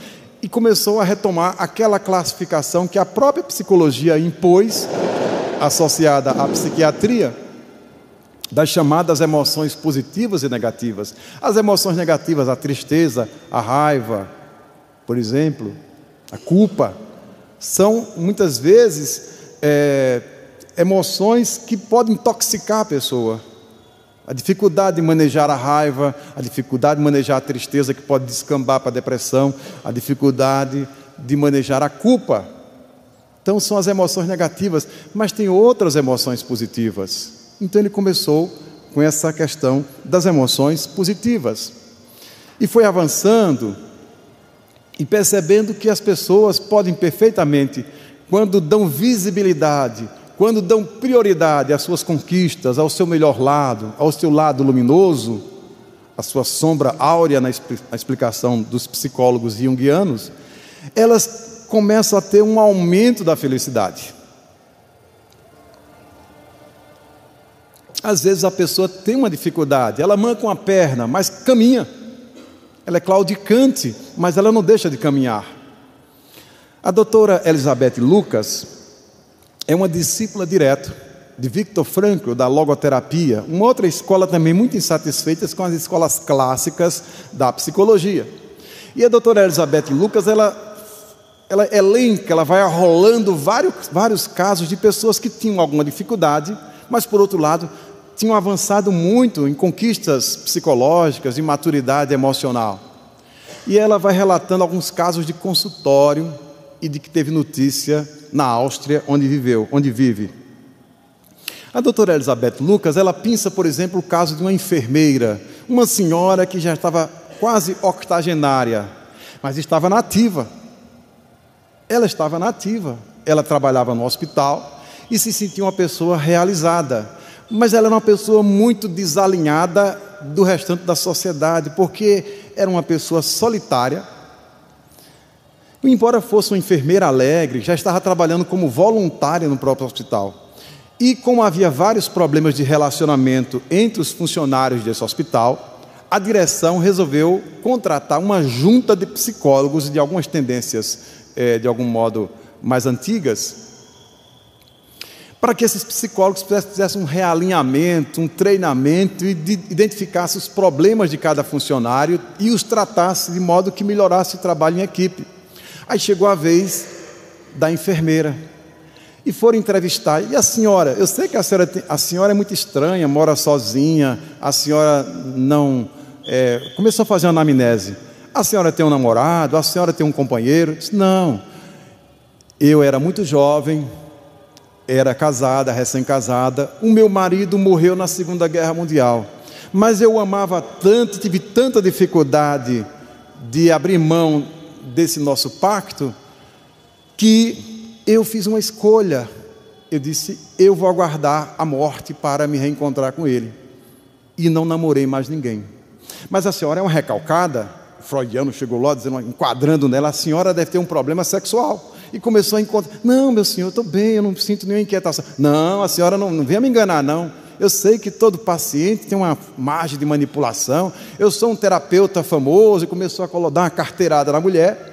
Speaker 1: e começou a retomar aquela classificação que a própria psicologia impôs, associada à psiquiatria, das chamadas emoções positivas e negativas. As emoções negativas, a tristeza, a raiva, por exemplo, a culpa, são muitas vezes emoções que podem intoxicar a pessoa. A dificuldade de manejar a raiva, a dificuldade de manejar a tristeza, que pode descambar para a depressão, a dificuldade de manejar a culpa. Então são as emoções negativas, mas tem outras emoções positivas. Então ele começou com essa questão das emoções positivas. E foi avançando e percebendo que as pessoas podem perfeitamente, quando dão visibilidade, quando dão prioridade às suas conquistas, ao seu melhor lado, ao seu lado luminoso, a sua sombra áurea na explicação dos psicólogos junguianos, elas começam a ter um aumento da felicidade. Às vezes a pessoa tem uma dificuldade, ela manca uma perna, mas caminha. Ela é claudicante, mas ela não deixa de caminhar. A doutora Elizabeth Lucas é uma discípula direta de Viktor Frankl, da logoterapia, uma outra escola também muito insatisfeita com as escolas clássicas da psicologia. E a doutora Elizabeth Lucas, ela elenca, ela vai arrolando vários casos de pessoas que tinham alguma dificuldade, mas por outro lado, tinham avançado muito em conquistas psicológicas, de maturidade emocional. E ela vai relatando alguns casos de consultório e de que teve notícia na Áustria, onde vive. A doutora Elizabeth Lucas, ela pinça, por exemplo, o caso de uma enfermeira, uma senhora que já estava quase octogenária, mas estava nativa. Ela estava nativa, ela trabalhava no hospital e se sentia uma pessoa realizada. Mas ela era uma pessoa muito desalinhada do restante da sociedade, porque era uma pessoa solitária. Embora fosse uma enfermeira alegre, já estava trabalhando como voluntária no próprio hospital. E como havia vários problemas de relacionamento entre os funcionários desse hospital, a direção resolveu contratar uma junta de psicólogos de algumas tendências, de algum modo, mais antigas, para que esses psicólogos fizessem um realinhamento, um treinamento e identificassem os problemas de cada funcionário e os tratassem de modo que melhorasse o trabalho em equipe. Aí chegou a vez da enfermeira e foram entrevistar. E a senhora, eu sei que a senhora é muito estranha, mora sozinha, a senhora não... começou a fazer uma anamnese. A senhora tem um namorado? A senhora tem um companheiro? Disse, não, eu era muito jovem, era casada, recém-casada, o meu marido morreu na Segunda Guerra Mundial, mas eu o amava tanto, tive tanta dificuldade de abrir mão desse nosso pacto, que eu fiz uma escolha. Eu disse, eu vou aguardar a morte para me reencontrar com ele, e não namorei mais ninguém. Mas a senhora é uma recalcada. O freudiano chegou lá dizendo, enquadrando nela, a senhora deve ter um problema sexual. E começou a encontrar, não, meu senhor, eu estou bem, eu não sinto nenhuma inquietação. Não, a senhora não venha me enganar, não. Eu sei que todo paciente tem uma margem de manipulação. Eu sou um terapeuta famoso. E começou a dar uma carteirada na mulher.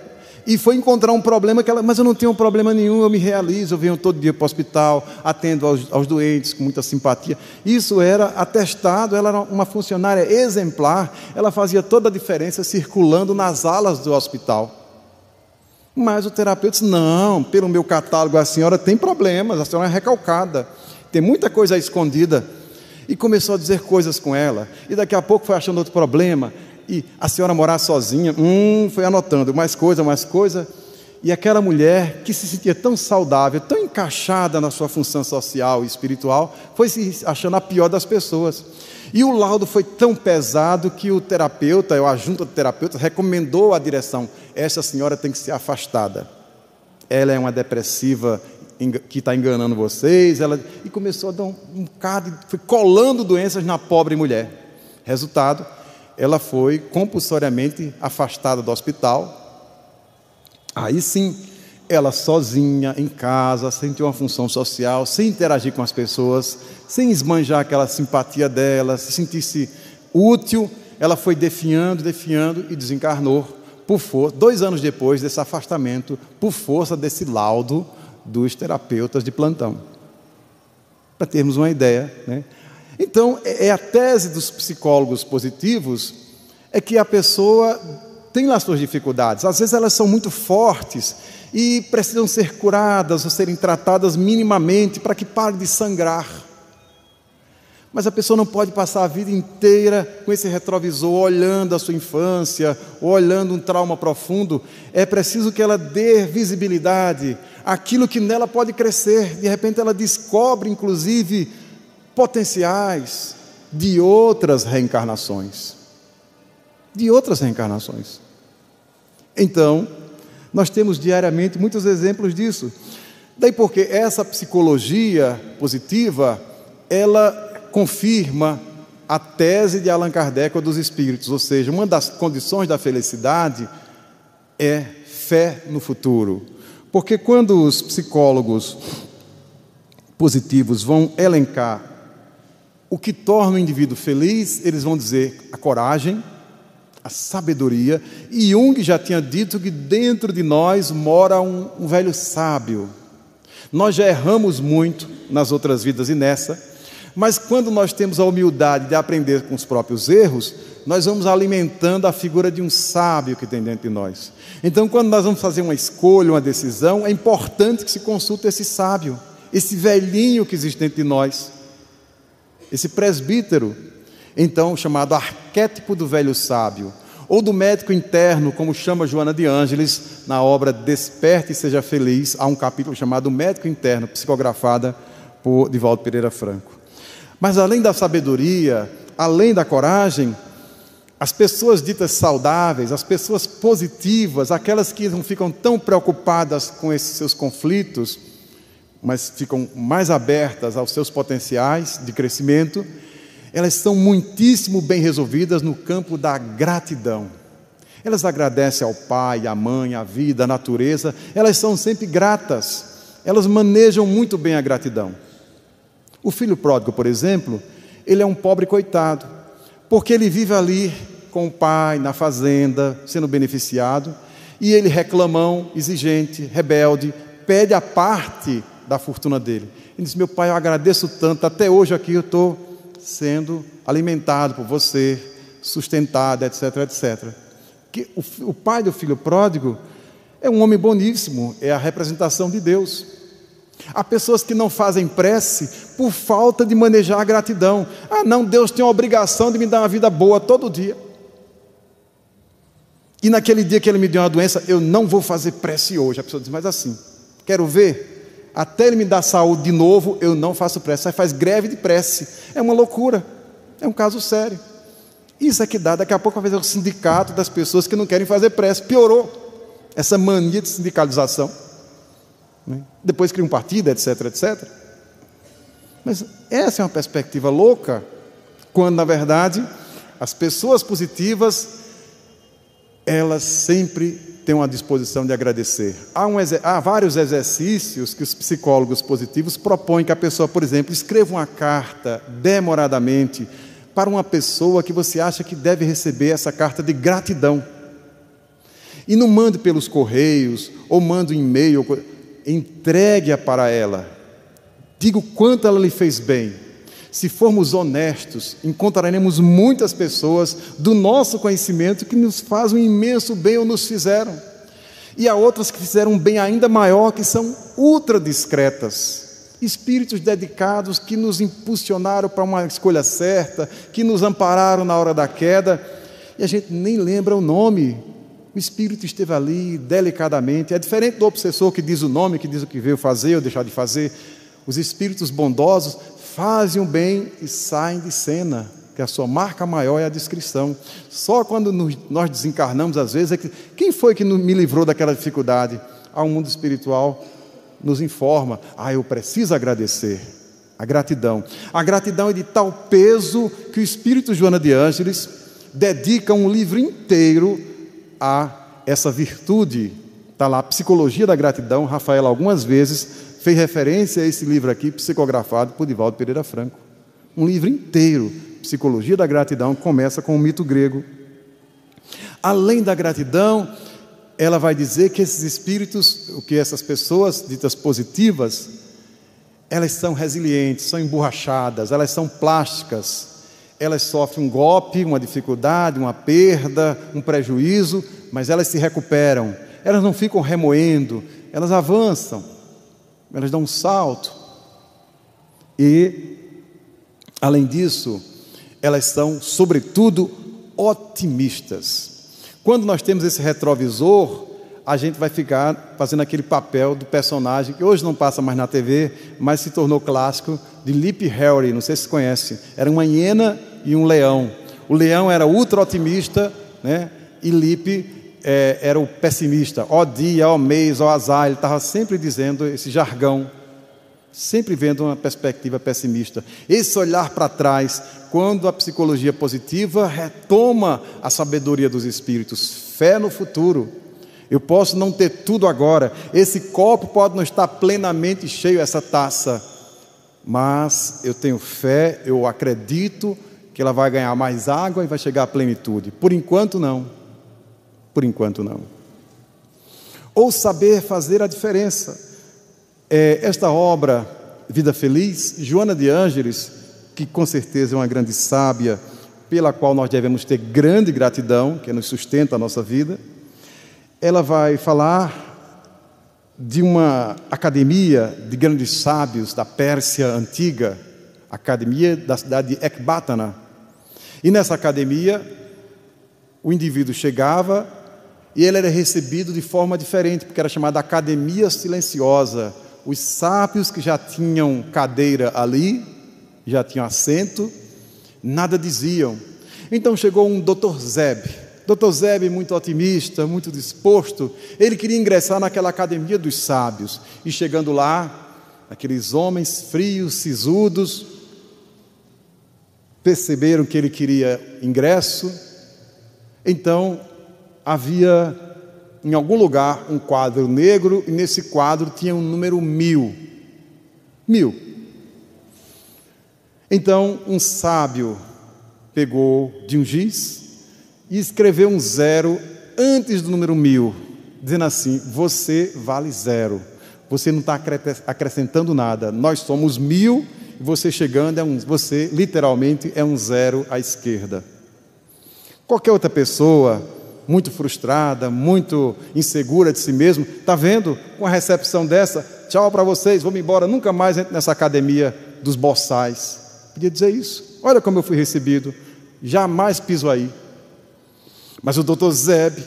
Speaker 1: E foi encontrar um problema que ela, mas eu não tenho problema nenhum, eu me realizo, eu venho todo dia para o hospital, atendo aos doentes com muita simpatia. Isso era atestado, ela era uma funcionária exemplar, ela fazia toda a diferença circulando nas alas do hospital. Mas o terapeuta disse, não, pelo meu catálogo a senhora tem problemas, a senhora é recalcada, tem muita coisa escondida. E começou a dizer coisas com ela, e daqui a pouco foi achando outro problema, e a senhora morar sozinha, foi anotando mais coisa, e aquela mulher que se sentia tão saudável, tão encaixada na sua função social e espiritual, foi se achando a pior das pessoas. E o laudo foi tão pesado que o terapeuta, a junta de terapeutas, recomendou à direção, essa senhora tem que ser afastada. Ela é uma depressiva que está enganando vocês. E começou a dar um bocado, foi colando doenças na pobre mulher. Resultado, ela foi compulsoriamente afastada do hospital. Aí sim, ela sozinha, em casa, sem ter uma função social, sem interagir com as pessoas, sem esbanjar aquela simpatia dela, se sentisse útil, ela foi definhando e desencarnou, por força, 2 anos depois desse afastamento, por força desse laudo dos terapeutas de plantão. Para termos uma ideia, né? Então, é a tese dos psicólogos positivos, é que a pessoa tem lá suas dificuldades. Às vezes elas são muito fortes e precisam ser curadas ou serem tratadas minimamente para que pare de sangrar. Mas a pessoa não pode passar a vida inteira com esse retrovisor, olhando a sua infância, ou olhando um trauma profundo. É preciso que ela dê visibilidade àquilo que nela pode crescer. De repente ela descobre, inclusive, potenciais de outras reencarnações. De outras reencarnações. Então, nós temos diariamente muitos exemplos disso. Daí porque essa psicologia positiva, ela confirma a tese de Allan Kardec dos espíritos, ou seja, uma das condições da felicidade é fé no futuro. Porque quando os psicólogos positivos vão elencar o que torna o indivíduo feliz, eles vão dizer a coragem, a sabedoria, e Jung já tinha dito que dentro de nós mora um velho sábio. Nós já erramos muito nas outras vidas e nessa, mas quando nós temos a humildade de aprender com os próprios erros, nós vamos alimentando a figura de um sábio que tem dentro de nós. Então, quando nós vamos fazer uma escolha, uma decisão, é importante que se consulte esse sábio, esse velhinho que existe dentro de nós, esse presbítero, então chamado arquétipo do velho sábio, ou do médico interno, como chama Joana de Ângeles, na obra Desperte e Seja Feliz. Há um capítulo chamado Médico Interno, psicografada por Divaldo Pereira Franco. Mas além da sabedoria, além da coragem, as pessoas ditas saudáveis, as pessoas positivas, aquelas que não ficam tão preocupadas com esses seus conflitos, mas ficam mais abertas aos seus potenciais de crescimento, elas são muitíssimo bem resolvidas no campo da gratidão. Elas agradecem ao pai, à mãe, à vida, à natureza, elas são sempre gratas, elas manejam muito bem a gratidão. O filho pródigo, por exemplo, ele é um pobre coitado, porque ele vive ali com o pai, na fazenda, sendo beneficiado, e ele reclamão, exigente, rebelde, pede a parte da fortuna dele. Ele diz: meu pai, eu agradeço tanto, até hoje aqui eu estou sendo alimentado por você, sustentado, etc, etc. Que o pai do filho pródigo é um homem boníssimo, é a representação de Deus. Há pessoas que não fazem prece por falta de manejar a gratidão. Ah, não, Deus tem a obrigação de me dar uma vida boa todo dia. E naquele dia que Ele me deu uma doença, eu não vou fazer prece hoje. A pessoa diz: mas assim, quero ver, até Ele me dar saúde de novo, eu não faço prece. Aí faz greve de prece. É uma loucura, é um caso sério. Isso é que dá, daqui a pouco vai fazer o sindicato das pessoas que não querem fazer prece. Piorou essa mania de sindicalização. Depois cria um partido, etc, etc. Mas essa é uma perspectiva louca, quando na verdade as pessoas positivas, elas sempre têm uma disposição de agradecer. Há vários exercícios que os psicólogos positivos propõem que a pessoa, por exemplo, escreva uma carta demoradamente para uma pessoa que você acha que deve receber essa carta de gratidão. E não mande pelos correios, ou mande um e-mail, entregue-a para ela, diga o quanto ela lhe fez bem. Se formos honestos, encontraremos muitas pessoas do nosso conhecimento que nos fazem um imenso bem ou nos fizeram, e há outras que fizeram um bem ainda maior, que são ultra discretas, espíritos dedicados que nos impulsionaram para uma escolha certa, que nos ampararam na hora da queda, e a gente nem lembra o nome. O espírito esteve ali delicadamente. É diferente do obsessor que diz o nome, que diz o que veio fazer ou deixar de fazer. Os espíritos bondosos fazem o bem e saem de cena, que a sua marca maior é a discrição. Só quando nós desencarnamos, às vezes, é que quem foi que me livrou daquela dificuldade? Ao mundo espiritual nos informa: eu preciso agradecer. A gratidão é de tal peso que o espírito Joana de Ângeles dedica um livro inteiro a essa virtude. Está lá, Psicologia da Gratidão. Rafael algumas vezes fez referência a esse livro aqui, psicografado por Divaldo Pereira Franco. Um livro inteiro, Psicologia da Gratidão, começa com o mito grego. Além da gratidão, ela vai dizer que esses espíritos, que essas pessoas ditas positivas, elas são resilientes, são emborrachadas, elas são plásticas. Elas sofrem um golpe, uma dificuldade, uma perda, um prejuízo, mas elas se recuperam. Elas não ficam remoendo, elas avançam, elas dão um salto. E, além disso, elas são, sobretudo, otimistas. Quando nós temos esse retrovisor, a gente vai ficar fazendo aquele papel do personagem que hoje não passa mais na TV, mas se tornou clássico, de Leap Harry, não sei se conhece. Era uma hiena e um leão. O leão era ultra otimista, né? E Leap era o pessimista. Ó dia, ó mês, ó azar. Ele estava sempre dizendo esse jargão, sempre vendo uma perspectiva pessimista. Esse olhar para trás, quando a psicologia positiva retoma a sabedoria dos espíritos, fé no futuro. Eu posso não ter tudo agora, esse copo pode não estar plenamente cheio, essa taça, mas eu tenho fé, eu acredito que ela vai ganhar mais água e vai chegar à plenitude. Por enquanto não. Por enquanto não. Ou saber fazer a diferença. Esta obra, Vida Feliz, Joana de Ângeles, que com certeza é uma grande sábia, pela qual nós devemos ter grande gratidão, que nos sustenta a nossa vida, ela vai falar de uma academia de grandes sábios da Pérsia antiga, academia da cidade de Ecbátana. E nessa academia, o indivíduo chegava e ele era recebido de forma diferente, porque era chamada Academia Silenciosa. Os sábios que já tinham cadeira ali, já tinham assento, nada diziam. Então chegou um Dr. Zeb. Dr. Zeb, muito otimista, muito disposto, ele queria ingressar naquela academia dos sábios. E chegando lá, aqueles homens frios, sisudos, perceberam que ele queria ingresso. Então, havia em algum lugar um quadro negro, e nesse quadro tinha um número 1000. 1000. Então, um sábio pegou de um giz e escreveu um 0 antes do número 1000, dizendo assim: você vale 0, você não está acrescentando nada, nós somos 1000, e você chegando, você literalmente é um 0 à esquerda. Qualquer outra pessoa, muito frustrada, muito insegura de si mesmo, está vendo uma recepção dessa, tchau para vocês, vou-me embora, nunca mais entro nessa academia dos boçais. Podia dizer isso: olha como eu fui recebido, jamais piso aí. Mas o Dr. Zeb,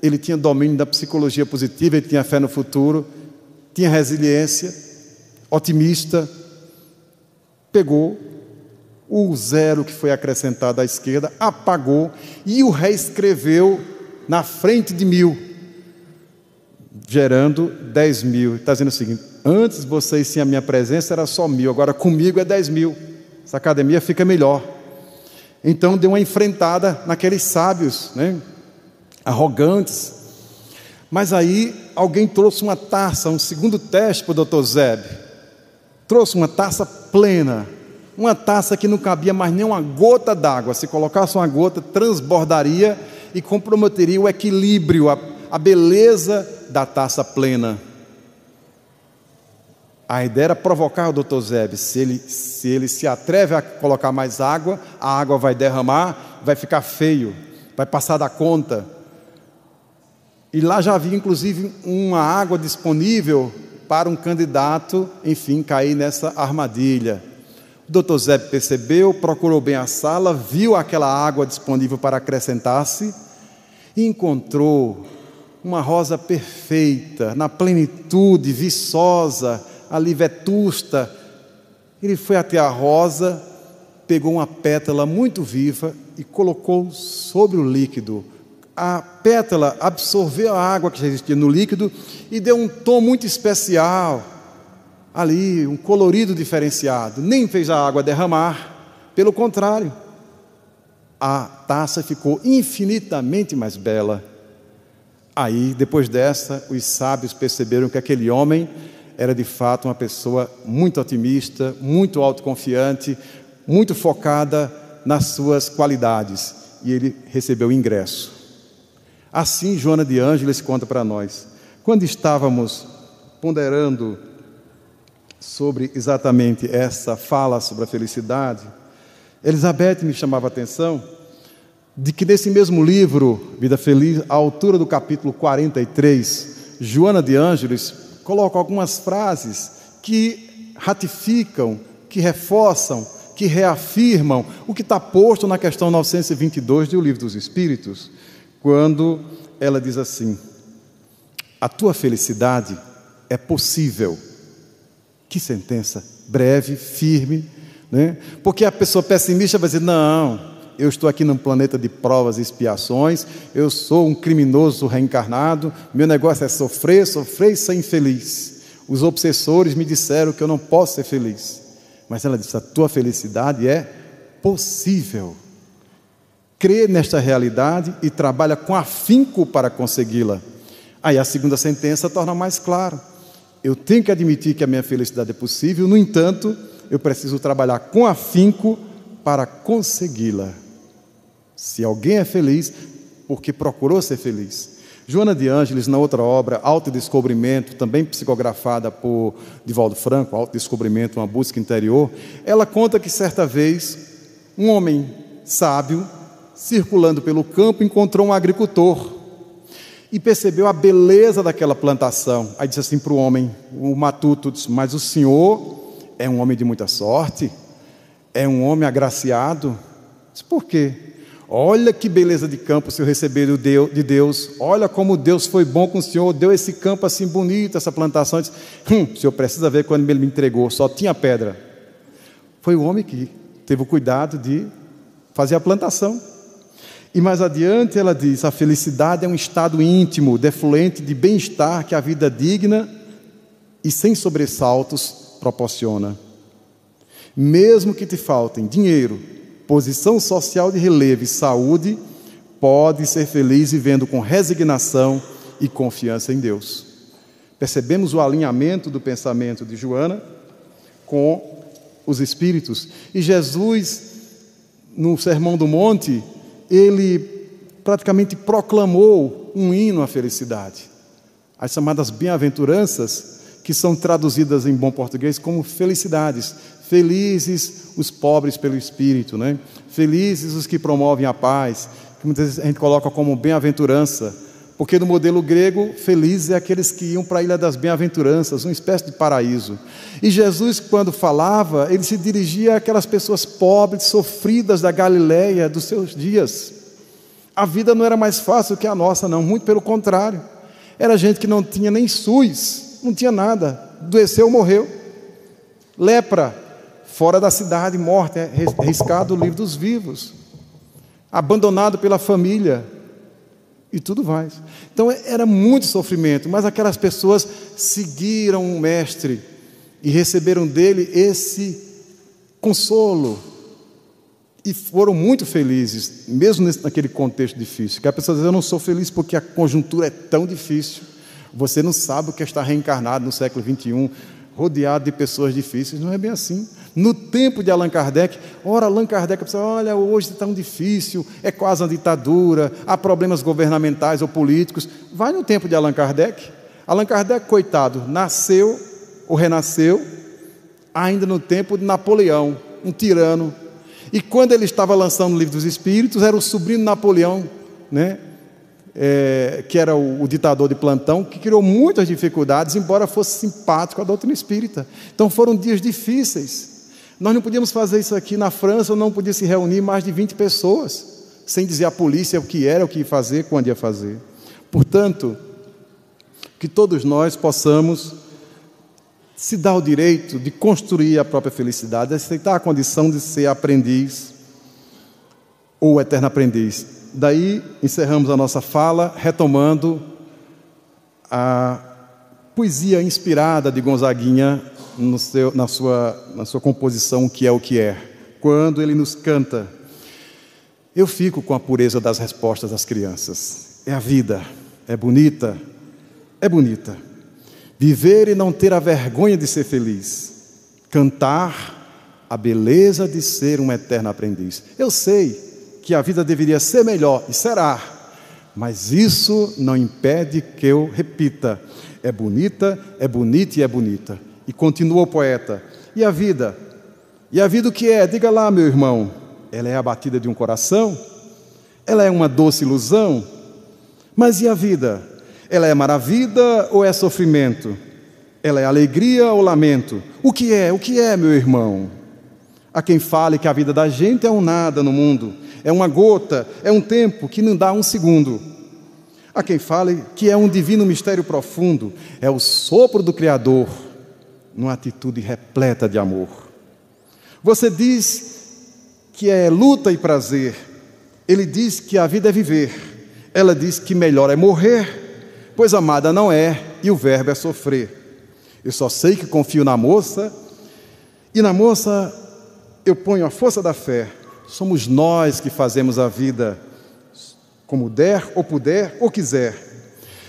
Speaker 1: ele tinha domínio da psicologia positiva, ele tinha fé no futuro, tinha resiliência, otimista, pegou o 0 que foi acrescentado à esquerda, apagou e o reescreveu na frente de 1000, gerando 10.000. Está dizendo o seguinte: antes vocês tinham a minha presença, era só 1000, agora comigo é 10.000. Essa academia fica melhor. Então deu uma enfrentada naqueles sábios, né, arrogantes. Mas aí alguém trouxe uma taça, um segundo teste para o Dr. Zeb. Trouxe uma taça plena, uma taça que não cabia mais nem uma gota d'água. Se colocasse uma gota, transbordaria e comprometeria o equilíbrio, a beleza da taça plena. A ideia era provocar o Dr. Zeb. Se ele se atreve a colocar mais água, a água vai derramar, vai ficar feio, vai passar da conta. E lá já havia inclusive uma água disponível para um candidato, enfim, cair nessa armadilha. O Dr. Zeb percebeu, procurou bem a sala, viu aquela água disponível para acrescentar-se e encontrou uma rosa perfeita, na plenitude, viçosa, ali vetusta. Ele foi até a rosa, pegou uma pétala muito viva e colocou sobre o líquido. A pétala absorveu a água que já existia no líquido e deu um tom muito especial ali, um colorido diferenciado. Nem fez a água derramar, pelo contrário, a taça ficou infinitamente mais bela. Aí, depois dessa, os sábios perceberam que aquele homem era de fato uma pessoa muito otimista, muito autoconfiante, muito focada nas suas qualidades, e ele recebeu o ingresso. Assim, Joana de Ângeles conta para nós: quando estávamos ponderando sobre exatamente essa fala sobre a felicidade, Elizabeth me chamava a atenção de que nesse mesmo livro, Vida Feliz, à altura do capítulo 43, Joana de Ângeles coloca algumas frases que ratificam, que reforçam, que reafirmam o que está posto na questão 922 do Livro dos Espíritos, quando ela diz assim: a tua felicidade é possível. Que sentença breve, firme, né? Porque a pessoa pessimista vai dizer: não, eu estou aqui num planeta de provas e expiações, eu sou um criminoso reencarnado, meu negócio é sofrer, sofrer e ser infeliz. Os obsessores me disseram que eu não posso ser feliz. Mas ela disse: a tua felicidade é possível. Crê nesta realidade e trabalha com afinco para consegui-la. Aí a segunda sentença torna mais claro: eu tenho que admitir que a minha felicidade é possível, no entanto, eu preciso trabalhar com afinco para consegui-la. Se alguém é feliz, porque procurou ser feliz. Joana de Ângeles, na outra obra, Autodescobrimento, também psicografada por Divaldo Franco, Autodescobrimento, uma busca interior, ela conta que certa vez, um homem sábio, circulando pelo campo, encontrou um agricultor e percebeu a beleza daquela plantação. Aí disse assim para o homem, o matuto, disse: mas o senhor é um homem de muita sorte, é um homem agraciado. Disse: por quê? Olha que beleza de campo o senhor recebeu de Deus, olha como Deus foi bom com o senhor, deu esse campo assim bonito, essa plantação. Disse: o senhor precisa ver quando ele me entregou, só tinha pedra. Foi o homem que teve o cuidado de fazer a plantação. E mais adiante ela diz: a felicidade é um estado íntimo, defluente de bem-estar que a vida digna e sem sobressaltos proporciona. Mesmo que te faltem dinheiro, posição social de relevo e saúde, pode ser feliz vivendo com resignação e confiança em Deus. Percebemos o alinhamento do pensamento de Joana com os Espíritos. E Jesus, no Sermão do Monte, ele praticamente proclamou um hino à felicidade, as chamadas bem-aventuranças, que são traduzidas em bom português como felicidades. Felizes os pobres pelo Espírito, né? Felizes os que promovem a paz, que muitas vezes a gente coloca como bem-aventurança, porque no modelo grego, felizes é aqueles que iam para a Ilha das Bem-aventuranças, uma espécie de paraíso. E Jesus, quando falava, ele se dirigia àquelas pessoas pobres, sofridas da Galileia, dos seus dias. A vida não era mais fácil que a nossa, não, muito pelo contrário. Era gente que não tinha nem SUS, não tinha nada, adoeceu, morreu. Lepra, fora da cidade, morte, riscado o livro dos vivos. Abandonado pela família. E tudo mais. Então era muito sofrimento, mas aquelas pessoas seguiram o Mestre e receberam dele esse consolo e foram muito felizes, mesmo naquele contexto difícil. Que a pessoa diz: eu não sou feliz porque a conjuntura é tão difícil. Você não sabe o que é estar reencarnado no século XXI, rodeado de pessoas difíceis. Não é bem assim. No tempo de Allan Kardec, Allan Kardec pensava: olha, hoje é tão difícil, é quase uma ditadura, há problemas governamentais ou políticos. Vai no tempo de Allan Kardec. Allan Kardec, coitado, nasceu ou renasceu ainda no tempo de Napoleão, um tirano. E quando ele estava lançando o Livro dos Espíritos, era o sobrinho de Napoleão, né? Que era o ditador de plantão, que criou muitas dificuldades, embora fosse simpático à doutrina espírita. Então foram dias difíceis. Nós não podíamos fazer isso aqui na França, não podia se reunir mais de 20 pessoas, sem dizer à polícia o que era, o que ia fazer, quando ia fazer. Portanto, que todos nós possamos se dar o direito de construir a própria felicidade, aceitar a condição de ser aprendiz ou eterno aprendiz. Daí encerramos a nossa fala retomando a poesia inspirada de Gonzaguinha na sua composição O Que É o Que É, quando ele nos canta: eu fico com a pureza das respostas das crianças. É a vida, é bonita, é bonita. Viver e não ter a vergonha de ser feliz. Cantar a beleza de ser um eterno aprendiz. Eu sei que a vida deveria ser melhor, e será, mas isso não impede que eu repita: é bonita, é bonita e é bonita. E continua o poeta: e a vida? E a vida o que é? Diga lá, meu irmão. Ela é a batida de um coração? Ela é uma doce ilusão? Mas e a vida? Ela é maravilha ou é sofrimento? Ela é alegria ou lamento? O que é? O que é, meu irmão? Há quem fale que a vida da gente é um nada no mundo, é uma gota, é um tempo que não dá um segundo. Há quem fale que é um divino mistério profundo, é o sopro do Criador, numa atitude repleta de amor. Você diz que é luta e prazer, ele diz que a vida é viver, ela diz que melhor é morrer, pois amada não é e o verbo é sofrer. Eu só sei que confio na moça, e na moça eu ponho a força da fé. Somos nós que fazemos a vida como der ou puder ou quiser,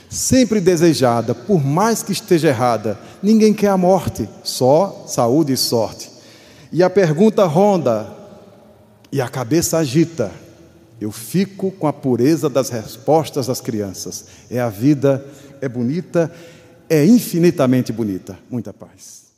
Speaker 1: sempre desejada, por mais que esteja errada. Ninguém quer a morte, só saúde e sorte. E a pergunta ronda e a cabeça agita. Eu fico com a pureza das respostas das crianças. É a vida, é bonita, é infinitamente bonita. Muita paz.